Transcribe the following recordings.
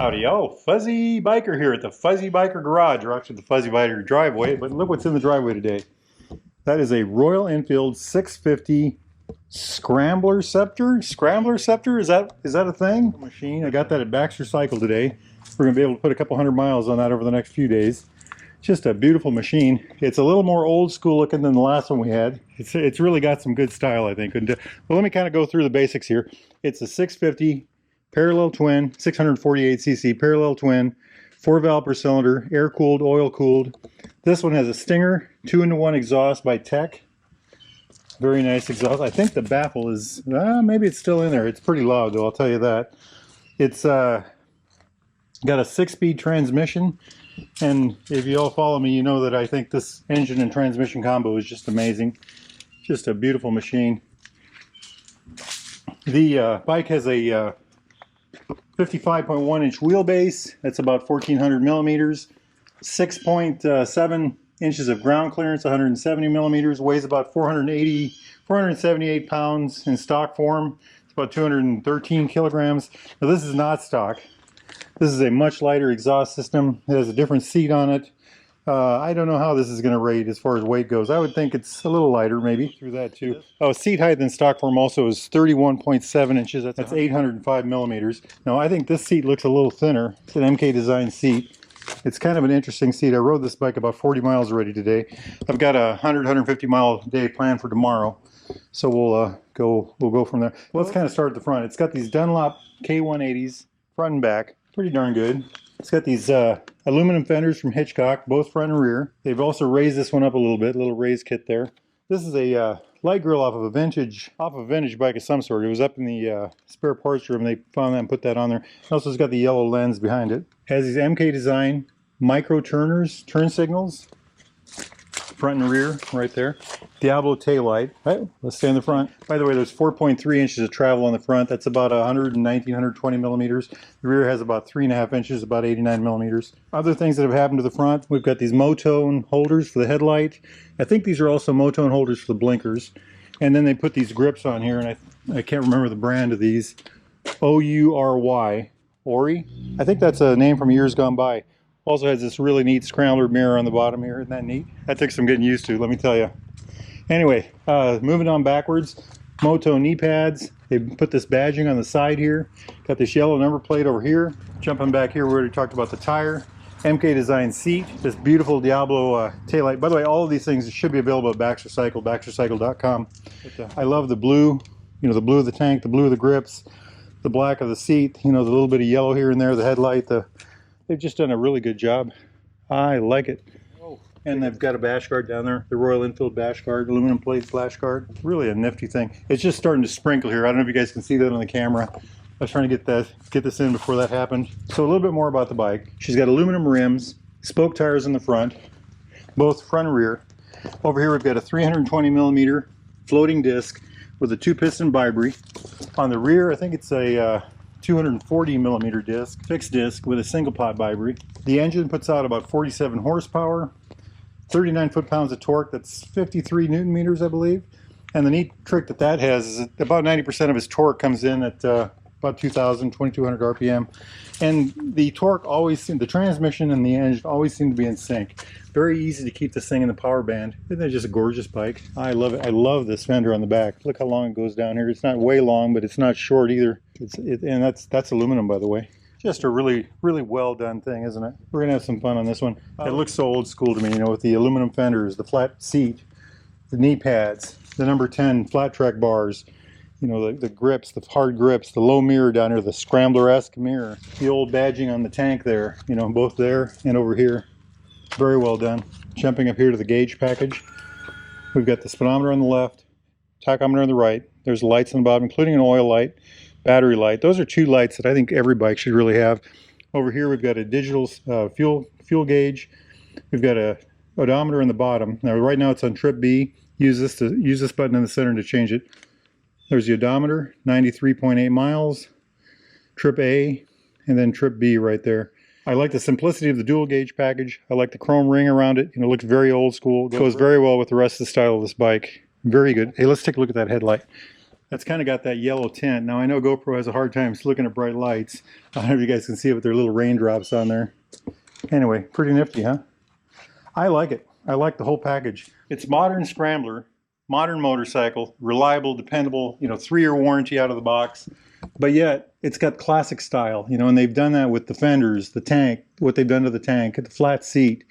Howdy y'all, Fuzzy Biker here at the Fuzzy Biker Garage, or actually the Fuzzy Biker driveway, but look what's in the driveway today. That is a Royal Enfield 650 Scrambler Scepter? Scrambler Scepter? Is that a thing? Machine. I got that at Baxter Cycle today. We're going to be able to put a couple hundred miles on that over the next few days. Just a beautiful machine. It's a little more old school looking than the last one we had. It's really got some good style, I think. Well, let me kind of go through the basics here. It's a 650 parallel twin, 648cc parallel twin, 4-valve per cylinder, air-cooled, oil-cooled. This one has a Stinger 2-in-1 exhaust by Tech. Very nice exhaust. I think the baffle is, maybe it's still in there. It's pretty loud though, I'll tell you that. It's got a 6-speed transmission, and if you all follow me, you know that I think this engine and transmission combo is just amazing. Just a beautiful machine. The bike has a 55.1 inch wheelbase. That's about 1400 millimeters. 6.7 inches of ground clearance, 170 millimeters. Weighs about 478 pounds in stock form. It's about 213 kilograms. Now this is not stock. This is a much lighter exhaust system. It has a different seat on it. I don't know how this is going to rate as far as weight goes. I would think it's a little lighter, maybe, through that too. Oh, seat height in stock form also is 31.7 inches. That's 805 millimeters. Now, I think this seat looks a little thinner. It's an MK design seat. It's kind of an interesting seat. I rode this bike about 40 miles already today. I've got a 150 mile day planned for tomorrow. So we'll go from there. Let's kind of start at the front. It's got these Dunlop K180s, front and back. Pretty darn good. It's got these aluminum fenders from Hitchcock, both front and rear. They've also raised this one up a little bit, a little raised kit there. This is a light grill off of a vintage bike of some sort. It was up in the spare parts room. They found that and put that on there. It also has got the yellow lens behind it. Has these MK design micro turners, turn signals, front and rear right there. Diablo taillight. Right, let's stay in the front. By the way, there's 4.3 inches of travel on the front. That's about 120 millimeters. The rear has about 3.5 inches, about 89 millimeters. Other things that have happened to the front, we've got these Motone holders for the headlight. I think these are also Motone holders for the blinkers. And then they put these grips on here, and I can't remember the brand of these. O-U-R-Y. Ori? I think that's a name from years gone by. Also has this really neat Scrambler mirror on the bottom here. Isn't that neat? That took some getting used to, let me tell you. Anyway, moving on backwards, Moto knee pads. They put this badging on the side here. Got this yellow number plate over here. Jumping back here, we already talked about the tire. MK design seat. This beautiful Diablo taillight. By the way, all of these things should be available at Baxter Cycle, baxtercycle.com. I love the blue, the blue of the tank, the blue of the grips, the black of the seat, the little bit of yellow here and there, the headlight. They've just done a really good job. I like it. And they've got a bash guard down there, the Royal Enfield bash guard, aluminum plate flash guard. Really a nifty thing. It's just starting to sprinkle here. I don't know if you guys can see that on the camera. I was trying to get this in before that happened. So a little bit more about the bike. She's got aluminum rims, spoke tires in the front, both front and rear. Over here we've got a 320 millimeter floating disc with a 2-piston Vibri. On the rear, I think it's a 240 millimeter disc, fixed disc with a single pot Vibri. The engine puts out about 47 horsepower. 39 foot-pounds of torque. That's 53 newton meters, I believe. And the neat trick that has is that about 90% of its torque comes in at about 2200 RPM. And the torque the transmission and the engine always seem to be in sync. Very easy to keep this thing in the power band. Isn't that just a gorgeous bike? I love it. I love this fender on the back. Look how long it goes down here. It's not way long, but it's not short either. And that's aluminum, by the way. Just a really, really well done thing, isn't it? We're gonna have some fun on this one. It looks so old school to me, with the aluminum fenders, the flat seat, the knee pads, the number 10 flat track bars, the grips, the hard grips, the low mirror down here, the Scrambler-esque mirror, the old badging on the tank there, both there and over here. Very well done. Jumping up here to the gauge package. We've got the speedometer on the left, tachometer on the right. There's lights on the bottom, including an oil light. Battery light. Those are 2 lights that I think every bike should really have. Over here we've got a digital fuel gauge. We've got a odometer in the bottom. Now right now it's on trip B. Use this button in the center to change it. There's the odometer, 93.8 miles. Trip A, and then trip B right there. I like the simplicity of the dual gauge package. I like the chrome ring around it. It looks very old school. It goes very well with the rest of the style of this bike. Very good. Hey, let's take a look at that headlight. That's kind of got that yellow tint. Now I know GoPro has a hard time looking at bright lights. I don't know if you guys can see it with their little raindrops on there. Anyway, pretty nifty, huh? I like it. I like the whole package. It's modern Scrambler, modern motorcycle, reliable, dependable, 3-year warranty out of the box. But yet, it's got classic style, and they've done that with the fenders, the tank, what they've done to the tank, the flat seat,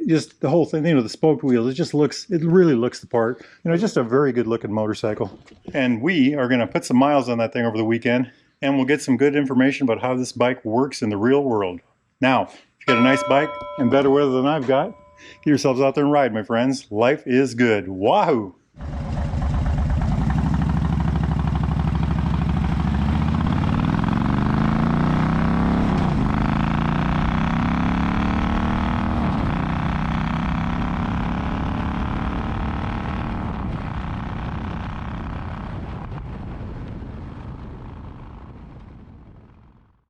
just the whole thing, the spoked wheels. It really looks the part. Just a very good looking motorcycle. And we are going to put some miles on that thing over the weekend, and we'll get some good information about how this bike works in the real world. Now, if you got a nice bike and better weather than I've got, get yourselves out there and ride, my friends. Life is good. Wahoo!